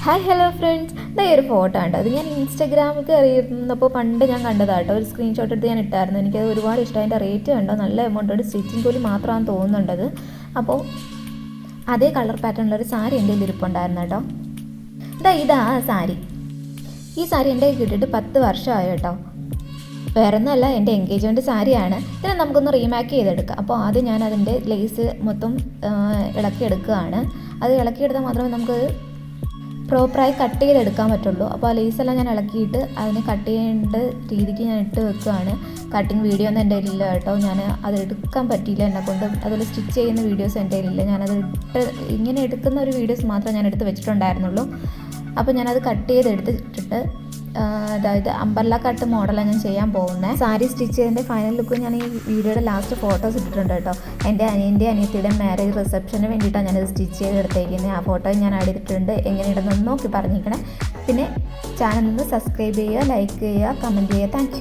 Hi hello friends, ഇതാ ഒരു photo ഉണ്ട്. അത് ഞാൻ ഇൻസ്റ്റാഗ്രാമിൽ കയറിയിരുന്നപ്പോൾ പണ്ട് ഞാൻ കണ്ടതാട്ടോ. ഒരു സ്ക്രീൻഷോട്ട് എടുത്ത് ഞാൻ ഇട്ടായിരുന്നു. എനിക്കത് ഒരുപാട് ഇഷ്ടം. അതിൻ്റെ റേറ്റ് കണ്ടോ, നല്ല എമൗണ്ട് ഉണ്ട്. സ്റ്റിച്ചിങ് കൂലി മാത്രമാണെന്ന് തോന്നുന്നുണ്ടത്. അപ്പോൾ അതേ കളർ പാറ്റേണിലൊരു സാരി എൻ്റെ കയ്യിൽ ഇരിപ്പുണ്ടായിരുന്നു കേട്ടോ. ഇതാ സാരി. ഈ സാരി എൻ്റെ കയ്യിൽ കിട്ടിയിട്ട് 10 വർഷമായി കേട്ടോ. വേറെ ഒന്നുമല്ല, എൻ്റെ എൻഗേജ്മെൻറ്റ് സാരിയാണ്. ഇതിനെ നമുക്കൊന്ന് റീമാക്ക് ചെയ്തെടുക്കാം. അപ്പോൾ ആദ്യം ഞാൻ അതിൻ്റെ ലേസ് മൊത്തം ഇളക്കിയെടുക്കുകയാണ്. അത് ഇളക്കിയെടുത്താൽ മാത്രമേ നമുക്ക് പ്രോപ്പറായി കട്ട് ചെയ്തെടുക്കാൻ പറ്റുള്ളൂ. അപ്പോൾ ആ ലേസെല്ലാം ഞാൻ ഇളക്കിയിട്ട് അതിനെ കട്ട് ചെയ്യേണ്ട രീതിക്ക് ഞാൻ ഇട്ട് വെക്കുകയാണ്. കട്ടിങ് വീഡിയോ ഒന്നും എൻ്റെ കയ്യിലില്ല കേട്ടോ. ഞാൻ അത് എടുക്കാൻ പറ്റിയില്ല എന്നെക്കൊണ്ട്. അതുപോലെ സ്റ്റിച്ച് ചെയ്യുന്ന വീഡിയോസ് എൻ്റെ കയ്യിലില്ല. ഞാനത് ഇങ്ങനെ എടുക്കുന്ന ഒരു വീഡിയോസ് മാത്രമേ ഞാൻ എടുത്ത് വെച്ചിട്ടുണ്ടായിരുന്നുള്ളൂ. അപ്പോൾ ഞാനത് കട്ട് ചെയ്തെടുത്തിട്ട് അതായത് അമ്പർല കട്ട് മോഡലാണ് ഞാൻ ചെയ്യാൻ പോകുന്നത്. സാരി സ്റ്റിച്ച് ചെയ്തതിൻ്റെ ഫൈനൽ ലുക്ക് ഞാൻ ഈ വീഡിയോയുടെ ലാസ്റ്റ് ഫോട്ടോസ് ഇട്ടിട്ടുണ്ട് കേട്ടോ. എൻ്റെ അനിയത്തിയുടെ മാരേജ് റിസപ്ഷന് വേണ്ടിയിട്ടാണ് ഞാനത് സ്റ്റിച്ച് ചെയ്തെടുത്തേക്കുന്നത്. ആ ഫോട്ടോ ഞാൻ ആഡ് ചെയ്തിട്ടുണ്ട്. എങ്ങനെ ഇടുന്നെന്ന് നോക്കി പറഞ്ഞിരിക്കണേ. പിന്നെ ചാനലിൽ നിന്ന് സബ്സ്ക്രൈബ് ചെയ്യുക, ലൈക്ക് ചെയ്യുക, കമൻറ്റ് ചെയ്യുക. താങ്ക്